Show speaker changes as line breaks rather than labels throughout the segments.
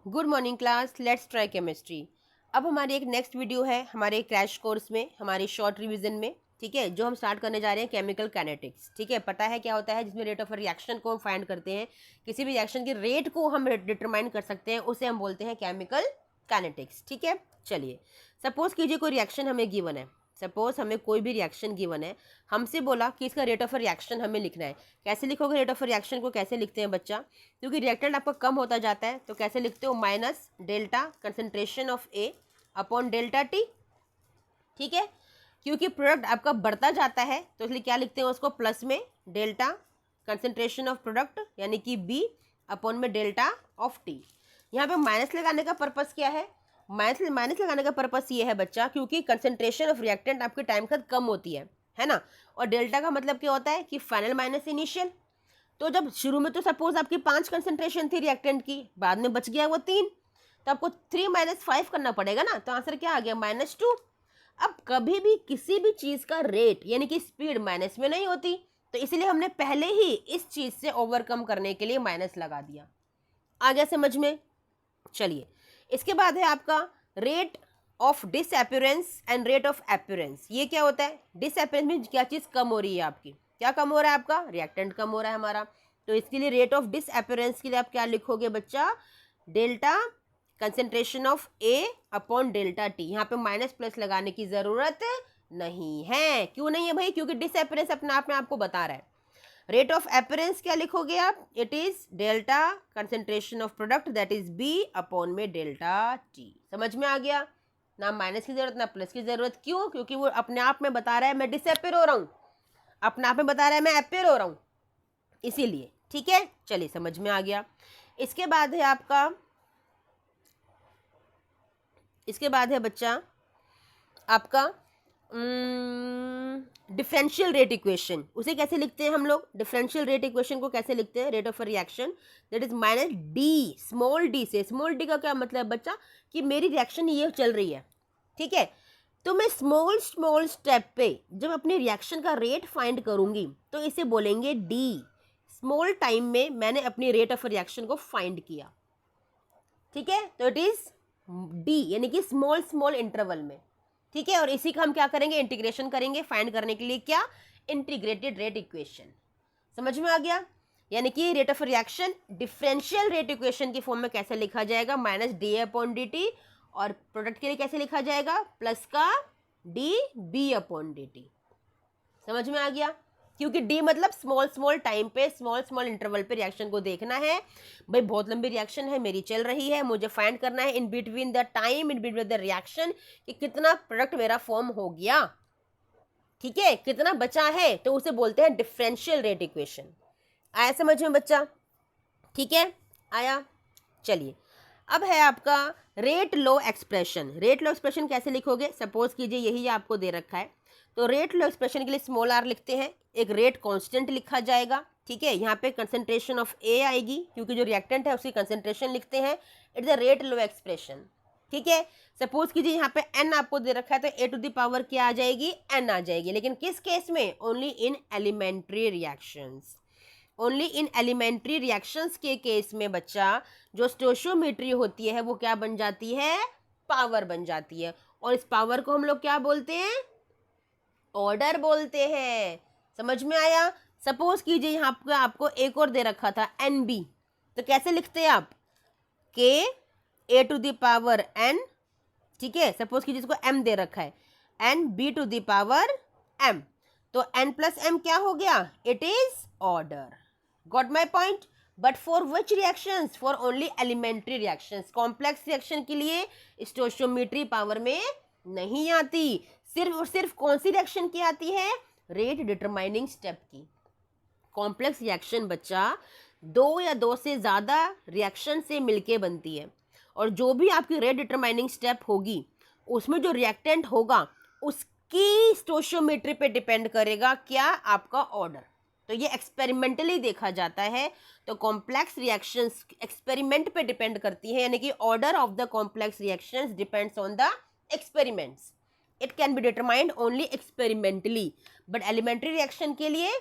Good morning class, let's try chemistry. अब हमारी एक नेक्स्ट वीडियो है हमारे क्रैश कोर्स में, हमारे शॉर्ट रिवीजन में। ठीक है, जो हम स्टार्ट करने जा रहे हैं केमिकल काइनेटिक्स। ठीक है, पता है क्या होता है, जिसमें रेट ऑफ रिएक्शन को हम फाइंड करते हैं, किसी भी रिएक्शन की रेट को हम डिटरमाइन कर सकते हैं, उसे हम बोलते हैं केमिकल काइनेटिक्स। ठीक है, चलिए सपोज कीजिए कोई रिएक्शन हमें गिवन है। सपोज हमें कोई भी रिएक्शन गिवन है, हमसे बोला कि इसका रेट ऑफ रिएक्शन हमें लिखना है। कैसे लिखोगे रेट ऑफ रिएक्शन को, कैसे लिखते हैं बच्चा? क्योंकि रिएक्टेंट आपका कम होता जाता है तो कैसे लिखते हो, minus delta concentration of A upon delta T. ठीक है, क्योंकि प्रोडक्ट आपका बढ़ता जाता है तो इसलिए क्या लिखते हैं उसको, प्लस में डेल्टा कंसंट्रेशन ऑफ प्रोडक्ट यानी कि बी अपॉन में डेल्टा ऑफ टी। यहाँ पे माइनस लगाने का पर्पस क्या है? माइनस लगाने का पर्पस ये है बच्चा, क्योंकि कंसंट्रेशन ऑफ रिएक्टेंट आपके टाइम के साथ कम होती है ना। और डेल्टा का मतलब क्या होता है कि फाइनल माइनस इनिशियल। तो जब शुरू में तो सपोज आपकी 5 कंसंट्रेशन थी रिएक्टेंट की, बाद में बच गया वो 3, तो आपको 3 - 5 करना पड़ेगा ना। तो आंसर क्या आ गया, -2। अब कभी भी किसी भी चीज़ का रेट यानी कि स्पीड माइनस में नहीं होती, तो इसलिए हमने पहले ही इस चीज़ से ओवरकम करने के लिए माइनस लगा दिया। आ गया समझ में? चलिए, इसके बाद है आपका rate of disappearance and rate of appearance. ये क्या होता है? डिसअपियरेंस में क्या चीज़ कम हो रही है आपकी, क्या कम हो रहा है आपका? रिएक्टेंट कम हो रहा है हमारा। तो इसके लिए रेट ऑफ डिसअपियरेंस के लिए आप क्या लिखोगे बच्चा, delta concentration of A upon delta T. यहाँ पे माइनस प्लस लगाने की जरूरत नहीं है। क्यों नहीं है भाई? क्योंकि डिसअपियरेंस अपने आप में आपको बता रहा है। रेट ऑफ अपीयरेंस क्या लिखोगे आप, it is delta concentration of product that is B upon में डेल्टा टी। समझ में आ गया ना? माइनस की जरूरत ना प्लस की जरूरत। क्यों? क्योंकि वो अपने आप में बता रहा है मैं डिसअपियर हो रहा हूँ, अपने आप में बता रहा है मैं अपियर हो रहा हूँ, इसीलिए। ठीक है, चलिए समझ में आ गया। इसके बाद है आपका, इसके बाद है बच्चा आपका डिफरेंशियल रेट इक्वेशन। उसे कैसे लिखते हैं हम लोग? डिफरेंशियल रेट इक्वेशन को कैसे लिखते हैं? Rate of reaction that is minus D, small D से। स्मॉल डी का क्या मतलब है बच्चा, कि मेरी रिएक्शन ये चल रही है। ठीक है, तो मैं स्मॉल स्मॉल स्टेप पे जब अपनी रिएक्शन का रेट फाइंड करूंगी तो इसे बोलेंगे डी। स्मॉल टाइम में मैंने अपनी रेट ऑफ रिएक्शन को फाइंड किया। ठीक है, तो इट इज डी यानी कि स्मॉल स्मॉल इंटरवल में। ठीक है, और इसी का हम क्या करेंगे, इंटीग्रेशन करेंगे फाइंड करने के लिए, क्या, इंटीग्रेटेड रेट इक्वेशन। समझ में आ गया? यानी कि rate of reaction differential rate equation की फॉर्म में कैसे लिखा जाएगा, minus D upon D T. और प्रोडक्ट के लिए कैसे लिखा जाएगा, प्लस का D B upon D T. समझ में आ गया? क्योंकि डी मतलब स्मॉल स्मॉल टाइम पे, स्मॉल स्मॉल इंटरवल पे रिएक्शन को देखना है। भाई बहुत लंबी रिएक्शन है मेरी चल रही है, मुझे फाइंड करना है in between the time, in between the reaction, कि कितना प्रोडक्ट मेरा फॉर्म हो गया। ठीक है, कितना बचा है, तो उसे बोलते हैं डिफरेंशियल रेट इक्वेशन। आया समझ में बच्चा? ठीक है, आया। चलिए, अब है आपका रेट लो एक्सप्रेशन। रेट लो एक्सप्रेशन कैसे लिखोगे? सपोज कीजिए यही आपको दे रखा है, तो रेट लो एक्सप्रेशन के लिए स्मॉल आर लिखते हैं, एक रेट कांस्टेंट लिखा जाएगा। ठीक है, यहाँ पे कंसंट्रेशन ऑफ ए आएगी, क्योंकि जो रिएक्टेंट है उसकी कंसंट्रेशन लिखते हैं। It's a rate low expression. ठीक है, सपोज कीजिए यहाँ पे एन आपको दे रखा है, तो ए टू द पावर क्या आ जाएगी, एन आ जाएगी। लेकिन किस केस में? Only in elementary reactions. Only in elementary reactions के केस में बच्चा जो स्टोशियोमेट्री होती है वो क्या बन जाती है, पावर बन जाती है। और इस पावर को हम लोग क्या बोलते हैं, ऑर्डर बोलते हैं। समझ में आया? सपोज कीजिए यहाँ पे आपको एक और दे रखा था एन बी, तो कैसे लिखते हैं आप, K A to the power N. ठीक है, सपोज कीजिए इसको एम दे रखा है, N B to the power M, तो एन प्लस एम क्या हो गया, it is order. Got my point? But for which reactions? For only elementary reactions. Complex reaction के लिए स्टोशियोमेट्री पावर में नहीं आती। सिर्फ और सिर्फ कौन सी रिएक्शन की आती है, रेट डिटरमाइनिंग स्टेप की। कॉम्प्लेक्स रिएक्शन बच्चा 2 या 2 से ज़्यादा रिएक्शन से मिलके बनती है, और जो भी आपकी रेट डिटरमाइनिंग स्टेप होगी उसमें जो रिएक्टेंट होगा उसकी स्टोशियोमेट्री पे डिपेंड करेगा क्या, आपका ऑर्डर। तो ये एक्सपेरिमेंटली देखा जाता है। तो कॉम्प्लेक्स रिएक्शंस एक्सपेरिमेंट पे डिपेंड करती है, यानी कि order of the complex reactions depends on the experiments. It can be determined only experimentally, but elementary reaction के लिए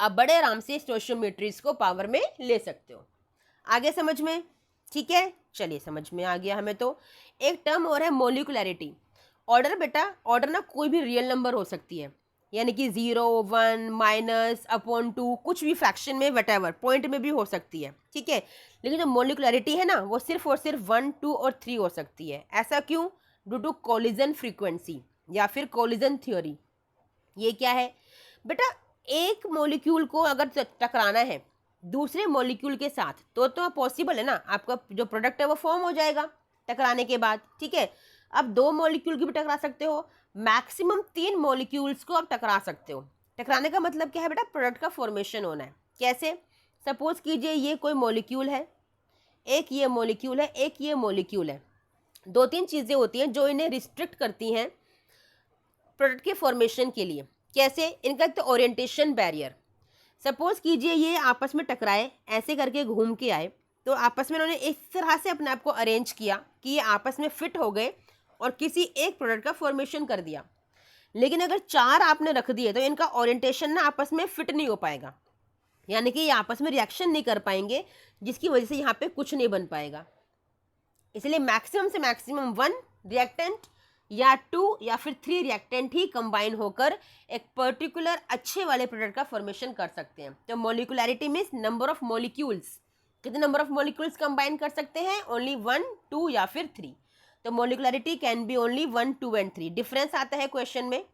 आप बड़े आराम से स्टोशियोमेट्रीज को पावर में ले सकते हो। आगे समझ में? ठीक है, चलिए समझ में आ गया हमें। तो एक टर्म और है मोलिकुलैरिटी। ऑर्डर बेटा, ऑर्डर ना कोई भी रियल नंबर हो सकती है, यानी कि 0, 1, माइनस अपॉन 2, कुछ भी फ्रैक्शन में वटेवर पॉइंट में भी हो सकती है, ठीक है। लेकिन जो मोलिकुलैरिटी है ना वो सिर्फ और सिर्फ 1, 2 और 3 हो सकती है। ऐसा क्यों? ड्यू टू कोलिजन फ्रीक्वेंसी या फिर कोलिजन थ्योरी। ये क्या है बेटा? एक मॉलिक्यूल को अगर टकराना है दूसरे मॉलिक्यूल के साथ तो पॉसिबल है ना, आपका जो प्रोडक्ट है वो फॉर्म हो जाएगा टकराने के बाद, ठीक है। अब 2 मॉलिक्यूल की भी टकरा सकते हो, मैक्सिमम 3 मॉलिक्यूल्स को आप टकरा सकते हो। टकराने का मतलब क्या है बेटा? प्रोडक्ट का फॉर्मेशन होना है। कैसे? सपोज कीजिए ये कोई मॉलिक्यूल है, एक ये मॉलिक्यूल है, एक ये मॉलिक्यूल है। 2-3 चीज़ें होती हैं जो इन्हें रिस्ट्रिक्ट करती हैं प्रोडक्ट के फॉर्मेशन के लिए। कैसे? इनका एक तो ओरिएंटेशन बैरियर। सपोज कीजिए ये आपस में टकराए, ऐसे करके घूम के आए, तो आपस में उन्होंने इस तरह से अपने आप को अरेंज किया कि ये आपस में फिट हो गए और किसी एक प्रोडक्ट का फॉर्मेशन कर दिया। लेकिन अगर 4 आपने रख दिए तो इनका ओरिएंटेशन ना आपस में फिट नहीं हो पाएगा, यानी कि ये आपस में रिएक्शन नहीं कर पाएंगे, जिसकी वजह से यहाँ पे कुछ नहीं बन पाएगा। इसलिए मैक्सिमम से मैक्सिमम 1 रिएक्टेंट या 2 या फिर 3 रिएक्टेंट ही कंबाइन होकर एक पर्टिकुलर अच्छे वाले प्रोडक्ट का फॉर्मेशन कर सकते हैं। तो मोलिकुलैरिटी मीन्स नंबर ऑफ मॉलिक्यूल्स, कितने नंबर ऑफ मॉलिक्यूल्स कंबाइन कर सकते हैं? ओनली 1, 2 या फिर 3। तो molecularity can be only 1, 2 and 3। Difference आता है क्वेश्चन में,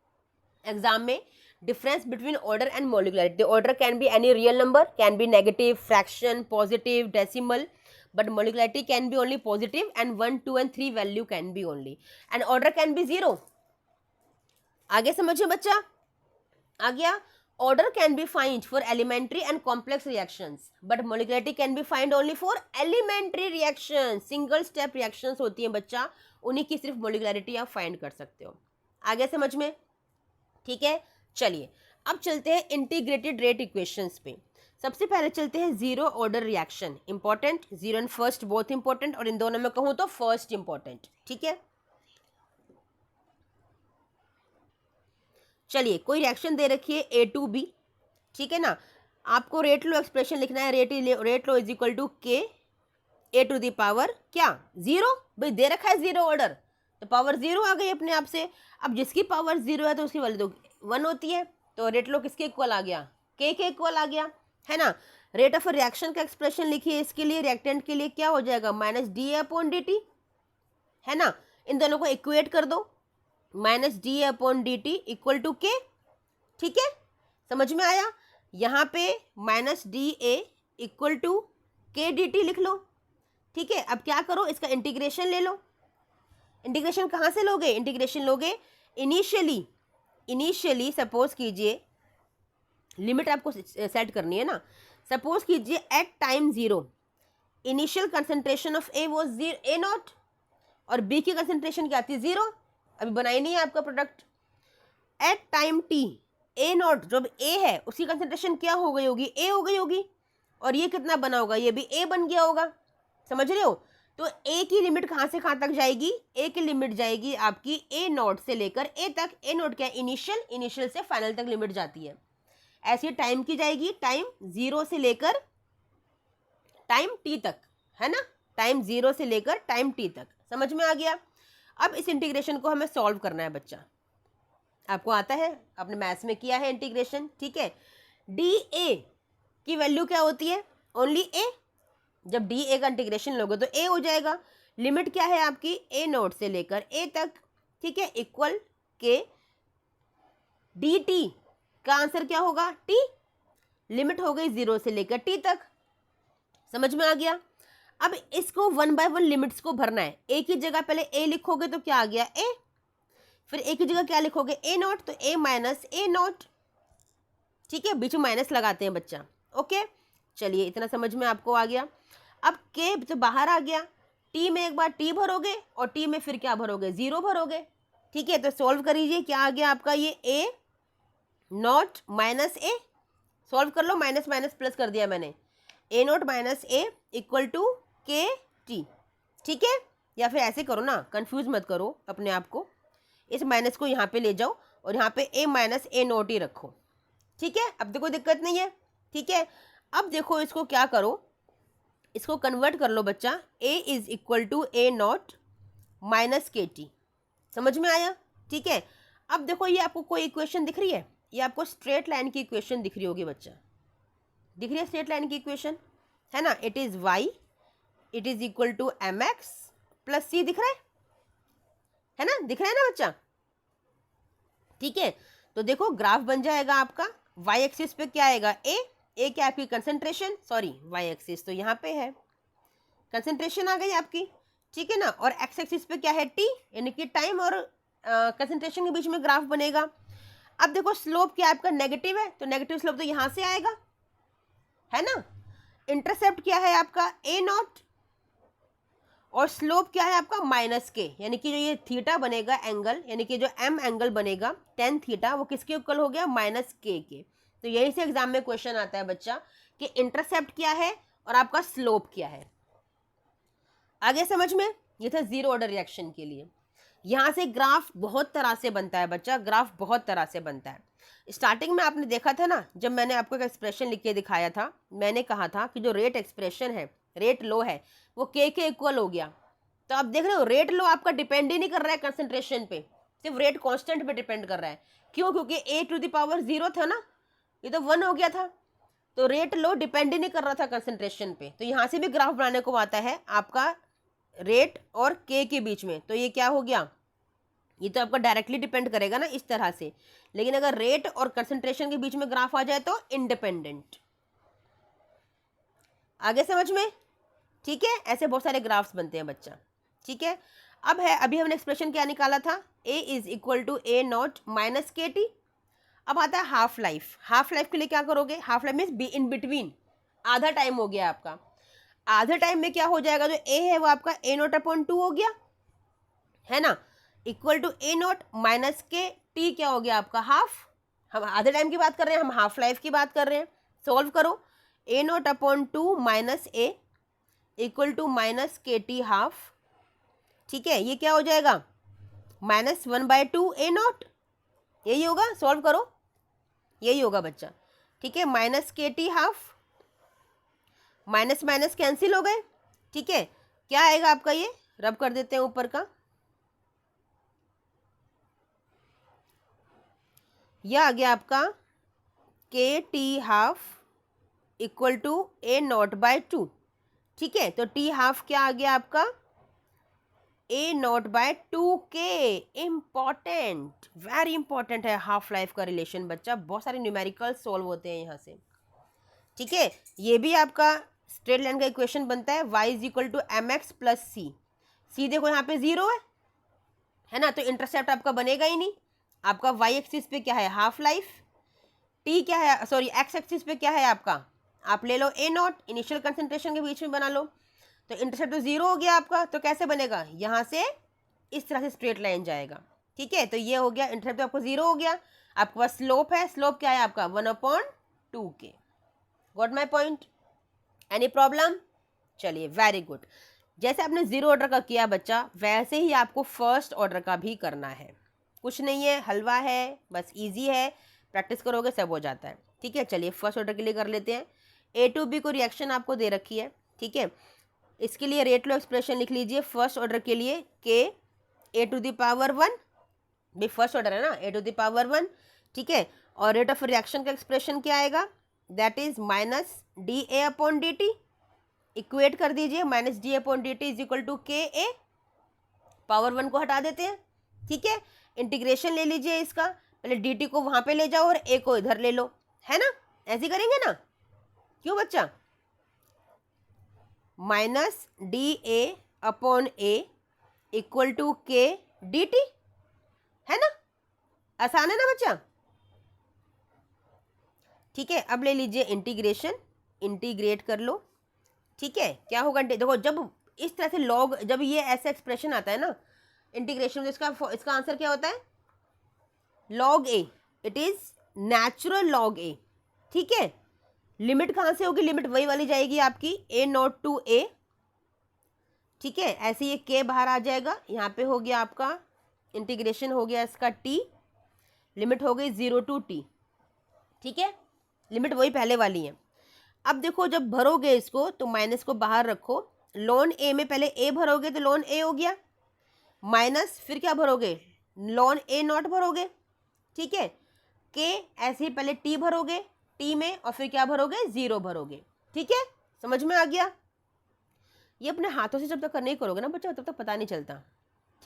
एग्जाम में, difference between order and molecularity. Order can be any real number, can be negative, fraction, positive, decimal, but molecularity can be only positive and 1, 2 and 3 value can be only, and order can be 0। आगे समझिए बच्चा, आ गया। order can be find for elementary and complex reactions but molecularity can be find only for elementary reactions। single step reactions होती हैं बच्चा, उन्हीं की सिर्फ molecularity आप find कर सकते हो। आगे समझ में, ठीक है। चलिए अब चलते हैं इंटीग्रेटेड रेट इक्वेशंस पे। सबसे पहले चलते हैं zero order reaction. Important, zero and first both important, और इन दोनों में कहूं तो फर्स्ट इंपॉर्टेंट, ठीक है। चलिए कोई रिएक्शन दे रखी है A2B, ठीक है ना। आपको रेट लो एक्सप्रेशन लिखना है, rate law is equal to K A⁴ क्या 0। भाई दे रखा है जीरो ऑर्डर तो पावर 0 आ गई अपने आप से। अब जिसकी पावर 0 है तो उसकी वैल्यू तो 1 होती है, तो रेट लो किसके इक्वल आ गया? K के इक्वल आ गया, है ना। रेट ऑफ रिएक्शन का एक्सप्रेशन लिखिए इसके लिए, रिएक्टेंट के लिए क्या हो जाएगा? -dA/dt, है ना। इन दोनों को इक्वेट कर दो, -dA/dt इक्वल टू K, ठीक है। समझ में आया? यहाँ पे -dA इक्वल टू KdT लिख लो, ठीक है। अब क्या करो, इसका इंटीग्रेशन ले लो। इंटीग्रेशन कहाँ से लोगे? इंटीग्रेशन लोगे इनिशियली सपोज कीजिए, लिमिट आपको सेट करनी है ना। सपोज कीजिए at time 0 initial concentration of A was A0 और B की कंसंट्रेशन क्या थी? 0। अभी बनाई नहीं है आपका product. At time T A0 जब A है उसकी कंसंट्रेशन क्या हो गई होगी? A हो गई होगी, और ये कितना बना होगा? ये भी A बन गया होगा, समझ रहे हो। तो A की लिमिट कहाँ से कहाँ तक जाएगी? A की लिमिट जाएगी आपकी A0 से लेकर A तक। A0 क्या? इनिशियल से फाइनल तक लिमिट जाती है। ऐसी टाइम की जाएगी, टाइम 0 से लेकर टाइम T तक, है ना। टाइम 0 से लेकर टाइम T तक, समझ में आ गया। अब इस इंटीग्रेशन को हमें सॉल्व करना है बच्चा। आपको आता है, आपने मैथ्स में किया है इंटीग्रेशन, ठीक है। dA की वैल्यू क्या होती है? Only A। जब dA का इंटीग्रेशन लोगे तो A हो जाएगा। लिमिट क्या है आपकी? A0 से लेकर A तक, ठीक है, इक्वल K dt का आंसर क्या होगा? T। लिमिट हो गई 0 से लेकर T तक, समझ में आ गया। अब इसको 1 बाय 1 लिमिट्स को भरना है। A की जगह पहले A लिखोगे तो क्या आ गया? A। फिर A की जगह क्या लिखोगे? A0, तो A माइनस A0, ठीक है। बीच में माइनस लगाते हैं बच्चा, ओके। चलिए इतना समझ में आपको आ गया। अब K तो बाहर आ गया, T में एक बार T भरोगे और T में फिर क्या भरोगे? 0 भरोगे, ठीक है। तो सॉल्व करिए, क्या आ गया आपका? ये A0 माइनस A, सॉल्व कर लो, माइनस माइनस प्लस कर दिया मैंने। A0 minus A equal to KT, ठीक है। या फिर ऐसे करो ना, कंफ्यूज मत करो अपने आप को, इस माइनस को यहाँ पे ले जाओ और यहाँ पे A माइनस A0 ही रखो, ठीक है। अब देखो दिक्कत नहीं है, ठीक है। अब देखो इसको क्या करो, इसको कन्वर्ट कर लो बच्चा, a is equal to A naught minus K T. समझ में आया? ठीक है। अब देखो ये आपको कोई इक्वेशन दिख रही है, ये आपको स्ट्रेट लाइन की इक्वेशन दिख रही होगी बच्चा, दिख रही है स्ट्रेट लाइन की इक्वेशन, है ना? It is y it is equal to M X plus C, दिख रहा है ना? दिख रहा है ना बच्चा? ठीक है, तो देखो ग्राफ बन जाएगा आपका, y एक्सिस पे क्या आएगा, ए क्या आपकी कंसेंट्रेशन, सॉरी y एक्सिस तो यहाँ पे है, कंसेंट्रेशन आ गई आपकी, ठीक है ना? और x एक्सिस पे क्या है, t, यानी कि टाइम और कंसेंट्रेशन के बीच में ग्राफ बनेगा। अब देखो स्लोप क्या आपका नेगेटिव है, तो नेगेटिव स्लोप तो यहाँ से आएगा, है ना? इंटरसेप्ट क्या है आपका, ए नॉट, और स्लोप क्या है आपका माइनस के, यानी कि जो ये थीटा बनेगा एंगल, यानी कि जो एम एंगल बनेगा टेन थीटा, वो किसके इक्वल हो गया, माइनस के। तो यही से एग्जाम में क्वेश्चन आता है बच्चा कि इंटरसेप्ट क्या है और आपका स्लोप क्या है। आगे समझ में? ये था जीरो ऑर्डर रिएक्शन के लिए। यहाँ से ग्राफ बहुत तरह से बनता है बच्चा, ग्राफ बहुत तरह से बनता है। स्टार्टिंग में आपने देखा था ना, जब मैंने आपको एक एक्सप्रेशन लिख के दिखाया था, मैंने कहा था कि जो रेट एक्सप्रेशन है, रेट लो है, वो के इक्वल हो गया। तो आप देख रहे हो रेट लो आपका डिपेंड ही नहीं कर रहा है कंसंट्रेशन पे, सिर्फ रेट कांस्टेंट पे डिपेंड कर रहा है। क्यों? क्योंकि ए टू द पावर 0 था ना, ये तो 1 हो गया था, तो रेट लो डिपेंड ही नहीं कर रहा था कंसंट्रेशन पे। तो यहाँ से भी ग्राफ बनाने को आता है आपका रेट और के बीच में, तो ये क्या हो गया, ये तो आपका डायरेक्टली डिपेंड करेगा ना इस तरह से, लेकिन अगर रेट और कंसंट्रेशन के बीच में ग्राफ आ जाए तो इंडिपेंडेंट। आगे समझ में? ठीक है, ऐसे बहुत सारे ग्राफ्स बनते हैं बच्चा। ठीक है, अब है, अभी हमने एक्सप्रेशन क्या निकाला था, a is equal to A naught minus K T. अब आता है हाफ लाइफ। हाफ लाइफ के लिए क्या करोगे, half life means be in between, आधा टाइम हो गया आपका। आधा टाइम में क्या हो जाएगा, जो a है वो आपका ए नॉट अपॉन 2 हो गया, है ना, equal to A naught minus K T, क्या हो गया आपका हाफ। हम आधे टाइम की बात कर रहे हैं, हम हाफ लाइफ की बात कर रहे हैं। सॉल्व करो, A naught upon 2 minus A equal to minus K T half. ठीक है, ये क्या हो जाएगा, -1/2 ए नॉट, यही होगा, सॉल्व करो, यही होगा बच्चा। ठीक है, minus K T half, minus minus cancel हो गए। ठीक है, क्या आएगा आपका, ये रब कर देते हैं ऊपर का, यह आ गया आपका K T half equal to A naught by 2। ठीक है, तो टी हाफ क्या आ गया आपका, A naught by 2k। Important, very important है हाफ लाइफ का रिलेशन बच्चा, बहुत सारे न्यूमेरिकल सॉल्व होते हैं यहाँ से। ठीक है, ये भी आपका स्ट्रेट लाइन का इक्वेशन बनता है, y is equal to M X plus C. C देखो यहाँ पे 0 है ना, तो इंटरसेप्ट आपका बनेगा ही नहीं। आपका y एक्सिस पे क्या है, हाफ लाइफ, t क्या है, सॉरी x एक्सिस पे क्या है आपका, आप ले लो ए नॉट, इनिशियल कंसंट्रेशन के बीच में बना लो, तो इंटरसेप्ट तो 0 हो गया आपका, तो कैसे बनेगा, यहाँ से इस तरह से स्ट्रेट लाइन जाएगा। ठीक है, तो ये हो गया, इंटरसेप्ट तो आपको 0 हो गया, आपके पास स्लोप है, स्लोप क्या है आपका 1/2k। Got my point? Any problem? चलिए, वेरी गुड। जैसे आपने जीरो ऑर्डर का किया बच्चा, वैसे ही आपको फर्स्ट ऑर्डर का भी करना है। कुछ नहीं है, हलवा है, बस इजी है, प्रैक्टिस करोगे सब हो जाता है। ठीक है, चलिए फर्स्ट ऑर्डर के लिए कर लेते हैं। ए टू बी को रिएक्शन आपको दे रखी है, ठीक है, इसके लिए रेट लो एक्सप्रेशन लिख लीजिए फर्स्ट ऑर्डर के लिए, के ए टू द पावर 1, भी फर्स्ट ऑर्डर है ना, ए टू द पावर 1। ठीक है, और रेट ऑफ रिएक्शन का एक्सप्रेशन क्या आएगा, that is minus D A upon D T. Equate कर दीजिए, minus D upon D T is equal to K A, power 1 को हटा देते हैं। ठीक है, इंटीग्रेशन ले लीजिए इसका, पहले डी टी को वहाँ पे ले जाओ और ए को इधर ले लो, है ना, ऐसे करेंगे ना, क्यों बच्चा, minus D A upon A equal to K D T, है ना, आसान है ना बच्चा। ठीक है, अब ले लीजिए इंटीग्रेशन, इंटीग्रेट कर लो। ठीक है, क्या होगा, देखो जब इस तरह से लॉग, जब ये ऐसा एक्सप्रेशन आता है ना इंटीग्रेशन, तो इसका आंसर क्या होता है, log A, it is natural log A. ठीक है, लिमिट कहाँ से होगी, लिमिट वही वाली जाएगी आपकी ए नॉट टू ए। ठीक है, ऐसे ये के बाहर आ जाएगा, यहाँ पे हो गया आपका इंटीग्रेशन हो गया इसका टी, लिमिट हो गई 0 to t। ठीक है, लिमिट वही पहले वाली है। अब देखो जब भरोगे इसको तो माइनस को बाहर रखो, लॉन ए में पहले ए भरोगे तो लॉन ए हो गया, माइनस फिर क्या भरोगे, लॉन ए नॉट भरोगे, ठीक है, के ऐसे ही पहले टी भरोगे टी में और फिर क्या भरोगे, जीरो भरोगे, ठीक है, समझ में आ गया। ये अपने हाथों से जब तक नहीं करोगे ना बच्चा तब तक पता नहीं चलता,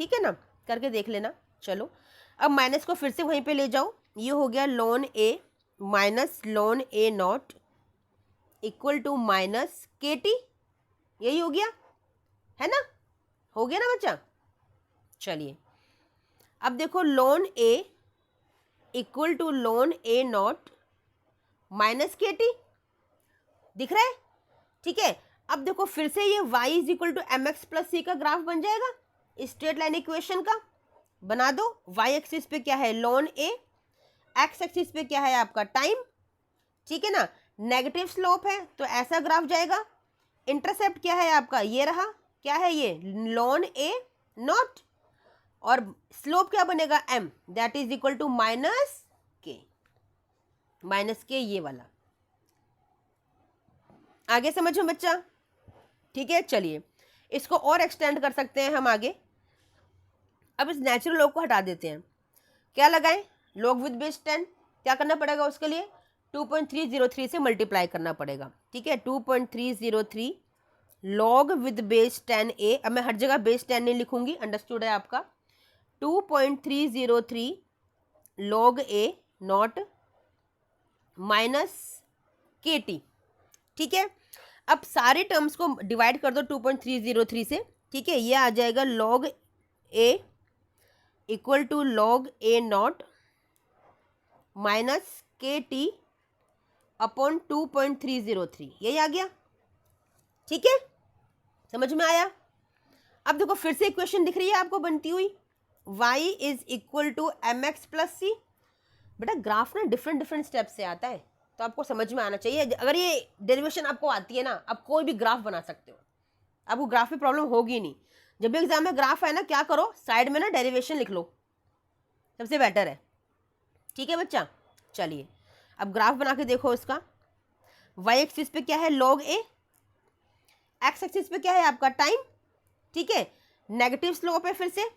ठीक है ना, करके देख लेना। चलो अब माइनस को फिर से वहीं पे ले जाओ, ये हो गया ln A minus ln A naught equal to minus K T, यही हो गया है ना, हो गया ना बच्चा। चलिए अब देखो ln A equal to ln A naught minus K T, दिख रहा है, ठीक है। अब देखो फिर से ये y is equal to M X plus C का ग्राफ बन जाएगा, स्ट्रेट लाइन इक्वेशन का बना दो। y एक्सिस पे क्या है, लॉन ए, x एक्सिस पे क्या है आपका टाइम, ठीक है ना, नेगेटिव स्लोप है तो ऐसा ग्राफ जाएगा। इंटरसेप्ट क्या है आपका, ये रहा, क्या है ये, लॉन ए नॉट, और स्लोप क्या बनेगा m, that is equal to minus K, ये वाला। आगे समझो बच्चा, ठीक है। चलिए इसको और एक्सटेंड कर सकते हैं हम आगे। अब इस नेचुरल लॉग को हटा देते हैं, क्या लगाएं, लॉग विद बेस 10, क्या करना पड़ेगा उसके लिए, 2.303 से मल्टीप्लाई करना पड़ेगा, ठीक है, 2.303 लॉग विद बेस 10a। अब मैं हर जगह बेस 10 नहीं लिखूंगी, अंडरस्टूड है आपका। 2.303 log A naught minus K T, ठीक है। अब सारे टर्म्स को डिवाइड कर दो 2.303 से, ठीक है, ये आ जाएगा log A equal to log A naught minus K T upon 2.303, यही आ गया, ठीक है, समझ में आया। अब देखो फिर से इक्वेशन दिख रही है आपको बनती हुई, y is equal to M X plus C. बेटा ग्राफ ना डिफरेंट डिफरेंट स्टेप से आता है तो आपको समझ में आना चाहिए। अगर ये डेरिवेशन आपको आती है ना, आप कोई भी ग्राफ बना सकते हो, आपको ग्राफ में प्रॉब्लम होगी नहीं। जब भी एग्जाम में ग्राफ है ना, क्या करो, साइड में ना डेरिवेशन लिख लो, सबसे बेटर है, ठीक है बच्चा। चलिए अब ग्राफ बना के देखो इसका, y एक्सिस पे क्या है, लॉग ए, x एक्सिस पे क्या है आपका टाइम, ठीक है, नेगेटिव स्लोप है, फिर से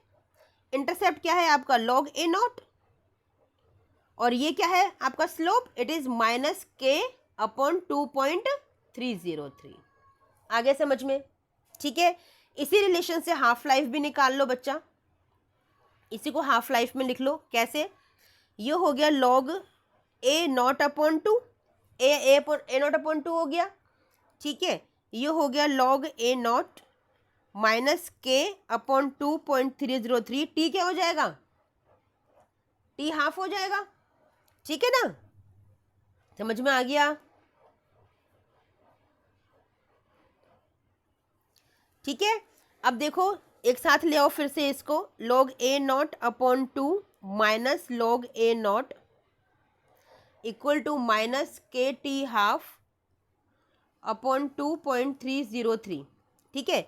इंटरसेप्ट क्या है आपका, लॉग ए नॉट, और ये क्या है आपका स्लोप, इट इज माइनस के अपॉन 2.303। आगे समझ में, ठीक है। इसी रिलेशन से हाफ लाइफ भी निकाल लो बच्चा, इसी को हाफ लाइफ में लिख लो, कैसे, ये हो गया log A naught upon 2, A naught upon 2 हो गया, ठीक है, ये हो गया लॉग ए नॉट माइनस के अपॉन 2.303, टी क्या हो जाएगा, टी हाफ हो जाएगा, ठीक है ना, समझ में आ गया, ठीक है। अब देखो एक साथ ले आओ फिर से इसको, log a naught upon 2 minus log a naught equal to minus K T half upon 2.303, ठीक है।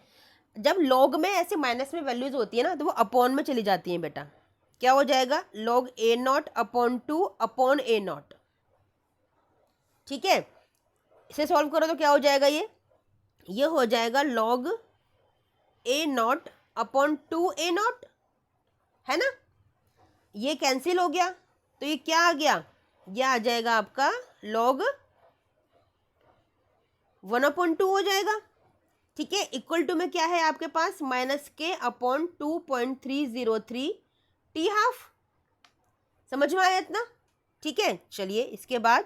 जब log में ऐसे माइनस में वैल्यूज होती है ना तो वो अपॉन में चली जाती हैं बेटा, क्या हो जाएगा, log a naught upon 2 upon a not, ठीक है। इसे सॉल्व करो तो क्या हो जाएगा, ये हो जाएगा log a naught upon 2a not, है ना, ये कैंसिल हो गया तो ये क्या आ गया, ये आ जाएगा आपका log 1/2 हो जाएगा, ठीक है। इक्वल टू में क्या है आपके पास, माइनस के अपॉन 2.303 टी हाफ, समझ में आया इतना, ठीक है। चलिए इसके बाद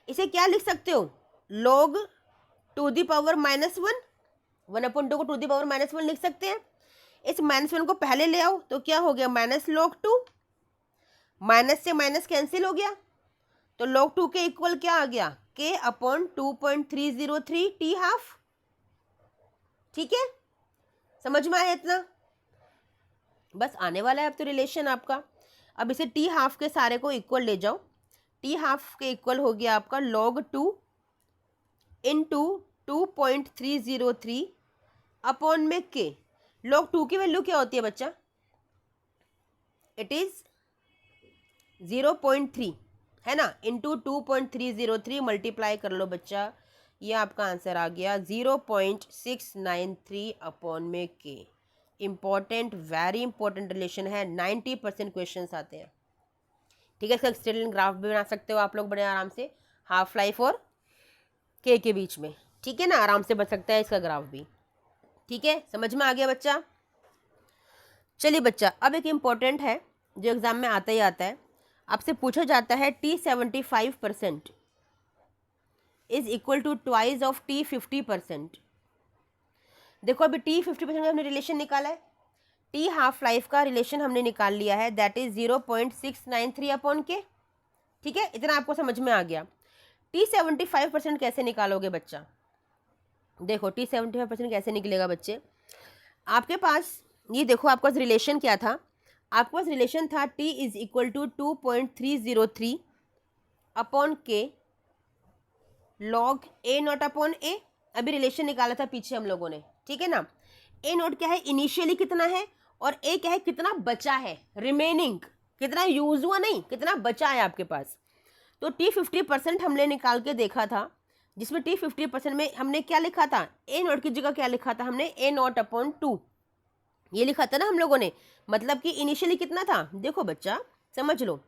इसे क्या लिख सकते हो, log टू दी पावर -1, 1/2 को टू दी पावर -1 लिख सकते हैं। इस -1 को पहले ले आओ तो क्या हो गया, माइनस log2, माइनस से माइनस कैंसिल हो गया तो log2 के इक्वल क्या आ गया, k अपॉन 2.303 टी हाफ, ठीक है, समझ में आया इतना, बस आने वाला है अब तो रिलेशन आपका। अब इसे टी हाफ के सारे को इक्वल ले जाओ, टी हाफ के इक्वल हो गया आपका log2 इंटू 2.303 अपॉन में के, log2 की वैल्यू क्या होती है बच्चा, इट इज 0.3, है ना, इंटू 2.303 मल्टीप्लाई कर लो बच्चा, ये आपका आंसर आ गया 0.693 अपॉन में के। इम्पॉर्टेंट, वेरी इंपॉर्टेंट रिलेशन है, 90% क्वेश्चन आते हैं। ठीक है, इसका स्टेटमेंट ग्राफ भी बना सकते हो आप लोग बड़े आराम से, हाफ लाइफ और के बीच में। ठीक है ना, आराम से बन सकता है इसका ग्राफ भी। ठीक है, समझ में आ गया बच्चा। चलिए बच्चा, अब एक इम्पॉर्टेंट है जो एग्जाम में आता ही आता है, आपसे पूछा जाता है T75% is equal to twice of T50%। देखो अभी T50% का हमने रिलेशन निकाला है, T हाफ लाइफ का रिलेशन हमने निकाल लिया है, दैट इज 0.693 अपॉन के। ठीक है, इतना आपको समझ में आ गया। T75% कैसे निकालोगे बच्चा? देखो T75% कैसे निकलेगा बच्चे, आपके पास ये देखो, आपका रिलेशन क्या था, आपके पास रिलेशन था T is equal to 2.303 upon K log A naught upon A. अभी रिलेशन निकाला था पीछे हम लोगों ने, ठीक है ना। ए नॉट क्या है, इनिशियली कितना है, और ए क्या है, कितना बचा है, रिमेनिंग, कितना यूज हुआ नहीं, कितना बचा है आपके पास। तो T50% हमने निकाल के देखा था, जिसमें T50% में हमने क्या लिखा था, ए नॉट की जगह क्या लिखा था हमने, ए नॉट अपॉन 2, ये लिखा था ना हम लोगों ने। मतलब कि इनिशियली कितना था, देखो बच्चा समझ लो,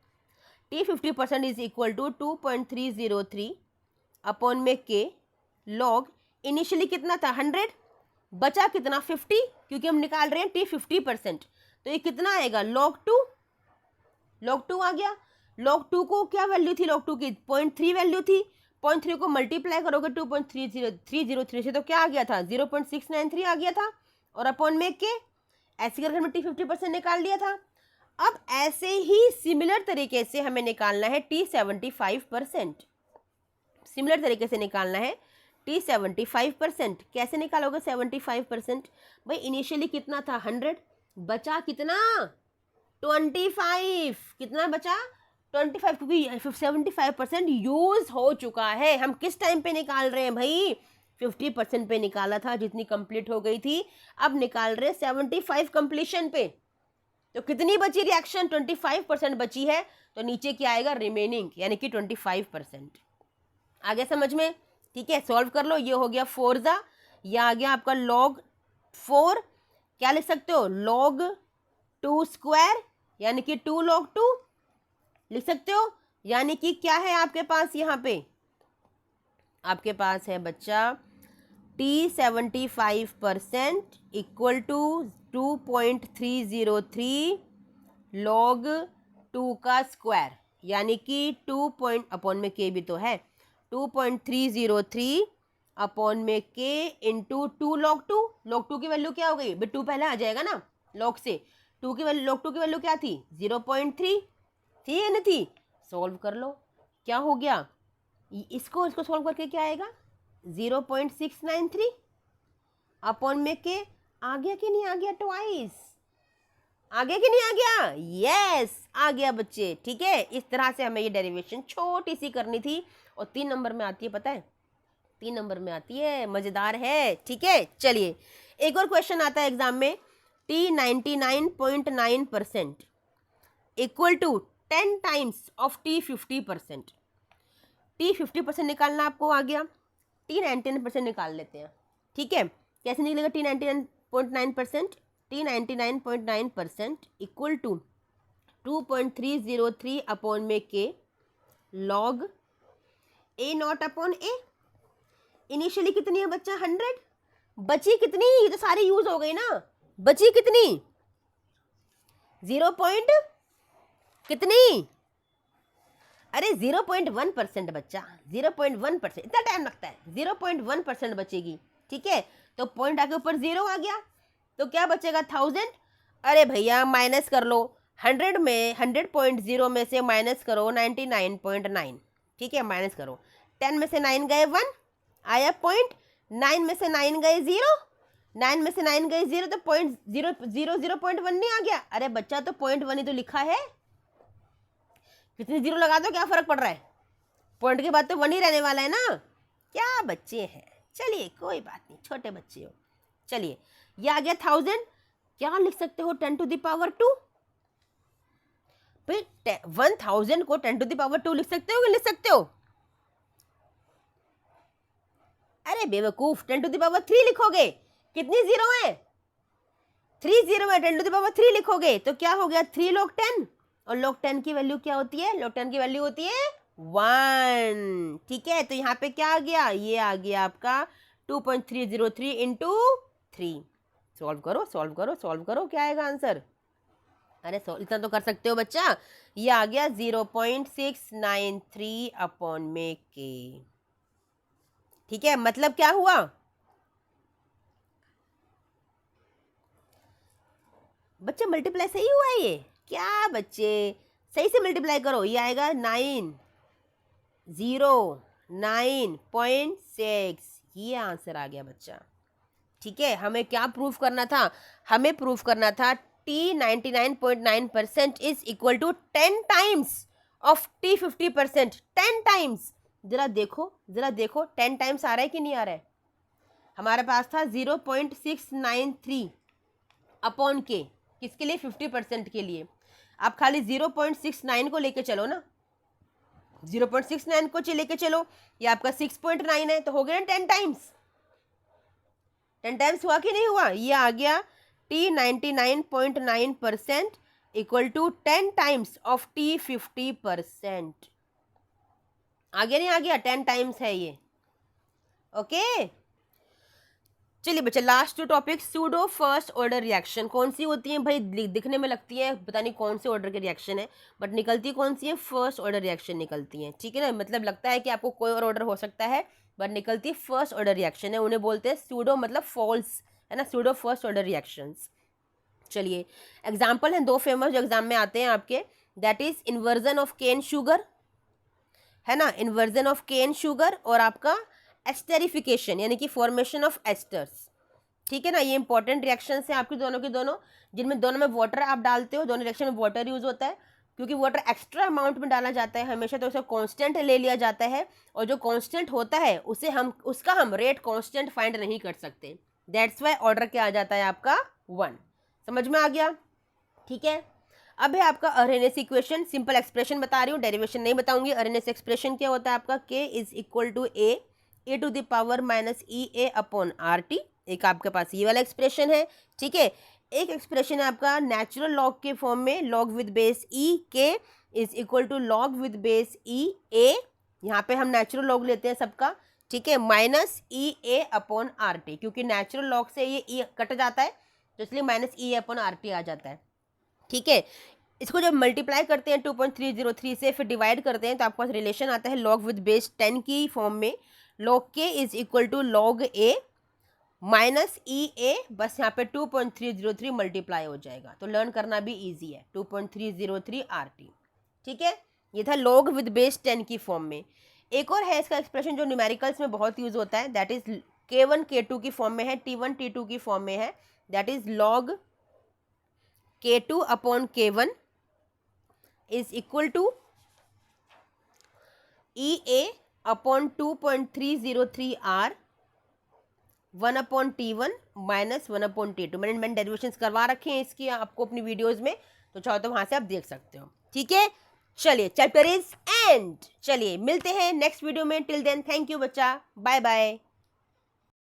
T50% is equal to 2.303 upon में के लॉग, इनिशियली कितना था 100, बचा कितना 50, क्योंकि हम निकाल रहे हैं T50%, तो ये कितना आएगा लॉग 2, लॉग 2 आ गया। लॉग 2 को क्या वैल्यू थी, लॉग 2 की 0.3 वैल्यू थी, 0.3 को मल्टीप्लाई करोगे 2.303 से तो क्या आ गया था, 0.693 आ गया था, और अपॉन में के, ऐसे करके हमने T50% निकाल लिया था। अब ऐसे ही सिमिलर तरीके से हमें निकालना है T75%, सिमिलर तरीके से निकालना है T75%। कैसे निकालोगे 75%? भाई इनिशियली कितना था 100, बचा कितना 25, कितना बचा 25, क्योंकि 75% यूज हो चुका है। हम किस टाइम पे निकाल रहे हैं भाई, 50% पे निकाला था, जितनी कंप्लीट हो गई थी, अब निकाल रहे 75 कंप्लीशन पे, तो कितनी बची रिएक्शन, 25% बची है, तो नीचे क्या आएगा, रिमेनिंग, यानी कि 25%। आगे समझ में? ठीक है, सॉल्व कर लो। ये हो गया 4 ये आ गया आपका log 4, क्या लिख सकते हो, log 2 स्क्वायर, यानी कि 2 log 2 लिख सकते हो, यानी कि क्या है आपके पास, यहाँ पे आपके पास है बच्चा T75% इक्वल टू 2.303 log 2 का स्क्वायर, यानी कि 2 अपॉन में के भी तो है, 2.303 अपॉन में के इंटू 2 log 2। log 2 की वैल्यू क्या हो गई, 2 पहले आ जाएगा ना log से, 2 की वैल्यू, log 2 की वैल्यू क्या थी 0.3 थी या नहीं थी, सॉल्व कर लो, क्या हो गया, इसको सॉल्व करके क्या आएगा 0.693 अपॉन में के, आ गया कि नहीं आ गया, ट्वाइस आ गया कि नहीं आ गया, यस आ गया बच्चे। ठीक है, इस तरह से हमें ये डेरिवेशन छोटी सी करनी थी, और 3 नंबर में आती है, पता है 3 नंबर में आती है, मजेदार है। ठीक है, चलिए एक और क्वेश्चन आता है एग्जाम में, T99.9% equal to 10 times of T50%। T50% निकालना आपको आ गया, T99% निकाल लेते हैं। ठीक है, कैसे निकलेगा T99.9%, T99.9% equal to 2.303 upon में K log A naught upon A, initially कितनी है बच्चा 100, बची कितनी, ये तो सारी यूज हो गई ना, बची कितनी 0 कितनी, अरे 0.1% बच्चा, 0.1%, इतना टाइम लगता है, 0.1% बचेगी। ठीक है, तो पॉइंट आके ऊपर 0 आ गया, तो क्या बचेगा 1000। अरे भैया माइनस कर लो, 100 में 100.0 में से माइनस करो 99.9, ठीक है माइनस करो, 10 में से 9 गए 1 आया पॉइंट, 9 में से 9 गए 0, 9 में से 9 गए 0, तो 0.1 नहीं आ गया, अरे बच्चा तो 0.1 ही तो लिखा है, कितनी 0 लगा दो क्या फर्क पड़ रहा है, पॉइंट के बाद तो 1 ही रहने वाला है ना, क्या बच्चे हैं। चलिए कोई बात नहीं, छोटे बच्चे हो। चलिए ये आ गया 1000, क्या लिख सकते हो 10 to the power 2, भाई 1000 को 10⁻² लिख सकते हो कि लिख सकते हो? अरे बेवकूफ, 10⁻³ लिखोगे, कितनी जीरो है? 3 जीरो है, 10⁻³ लिखोगे तो क्या हो गया, 3 log 10, और log 10 की वैल्यू क्या होती है? log 10 की वैल्यू होती है 1। ठीक है, तो यहाँ पे क्या आ गया, ये आ गया आपका 2.303 इंटू 3। सॉल्व करो सॉल्व करो सॉल्व करो, क्या आएगा आंसर? अरे इतना तो कर सकते हो बच्चा, ये आ गया 0.693 अपॉन में के। ठीक है, मतलब क्या हुआ, बच्चे मल्टीप्लाई सही हुआ है ये? क्या बच्चे, सही से मल्टीप्लाई करो, ये आएगा 909.6, ये आंसर आ गया बच्चा। ठीक है, हमें क्या प्रूफ करना था, हमें प्रूफ करना था T 99.9% is equal to 10 times of T 50%, 10 times. जरा देखो 10 टाइम्स आ रहा है कि नहीं आ रहा है? हमारे पास था 0.693 अपॉन के, किसके लिए? 50% के लिए। आप खाली 0.69 को लेके चलो ना, 0.69 को लेके चलो, ये आपका 6.9 है, तो हो गया ना 10 टाइम्स। 10 टाइम्स हुआ कि नहीं हुआ? ये आ गया T 99.9% equal to 10 times of T 50%। आ गया नहीं आ गया? 10 टाइम्स है ये। ओके, चलिए बच्चे, last 2 topic, pseudo first order reaction कौन सी होती है भाई? दिखने में लगती है पता नहीं कौन से ऑर्डर के रिएक्शन है, बट निकलती कौन सी है? फर्स्ट ऑर्डर रिएक्शन निकलती है। ठीक है ना, मतलब लगता है कि आपको कोई और ऑर्डर हो सकता है, बट निकलती फर्स्ट ऑर्डर रिएक्शन है, उन्हें बोलते हैं सूडो, मतलब फॉल्स, है ना, सूडो फर्स्ट ऑर्डर रिएक्शंस। चलिए, एग्जाम्पल हैं 2 फेमस जो एग्जाम में आते हैं आपके, that is inversion of cane sugar, है ना, इन्वर्जन ऑफ केन शुगर, और आपका एस्टेरिफिकेशन यानी कि फॉर्मेशन ऑफ एस्टर्स। ठीक है ना, ये इंपॉर्टेंट रिएक्शंस हैं आपकी दोनों की दोनों, जिनमें दोनों में वाटर आप डालते हो, दोनों रिएक्शन में वाटर यूज होता है, क्योंकि वाटर एक्स्ट्रा अमाउंट में डाला जाता है हमेशा, तो उसे कांस्टेंट ले लिया जाता है, और जो कांस्टेंट होता है उसे उसका हम रेट कांस्टेंट फाइंड नहीं कर सकते, दैट्स वाई ऑर्डर क्या आ जाता है आपका 1। समझ में आ गया? ठीक है, अब है आपका अरेनेस इक्वेशन, सिंपल एक्सप्रेशन बता रही हूँ, डेरिवेशन नहीं बताऊंगी। अरेनेस एक्सप्रेशन क्या होता है आपका, k is equal to A to the power minus E A upon R T, एक आपके पास ये वाला एक्सप्रेशन है। ठीक है, एक एक्सप्रेशन है आपका नेचुरल लॉग के फॉर्म में, log with base E K is equal to log with base E A, यहाँ पे हम नेचुरल लॉग लेते हैं सबका, ठीक है, minus E A upon R T, क्योंकि नेचुरल लॉग से ये ई कट जाता है, तो इसलिए minus E upon R T आ जाता है। ठीक है, इसको जब मल्टीप्लाई करते हैं 2.303 से, फिर डिवाइड करते हैं, तो आपके पास रिलेशन आता है लॉग विद बेस 10 की फॉर्म में, log K is equal to log A minus E A, बस यहाँ पे 2.303 मल्टीप्लाई हो जाएगा, तो लर्न करना भी इजी है, 2.303 आर टी। ठीक है, ये था लॉग विद बेस 10 की फॉर्म में। एक और है इसका एक्सप्रेशन जो न्यूमेरिकल्स में बहुत यूज होता है, दैट इज K1 K2 की फॉर्म में है, T1 T2 की फॉर्म में है, that is log K2 upon K1 is equal to E A upon 2.303 R 1 upon T1 minus 1 upon T2। मैंने डेरिवेशंस करवा रखे हैं इसकी आपको अपनी वीडियोस में, तो चाहो तो वहां से आप देख सकते हो। ठीक है, चलिए चैप्टर इज एंड, चलिए मिलते हैं नेक्स्ट वीडियो में, टिल देन थैंक यू बच्चा, बाय बाय।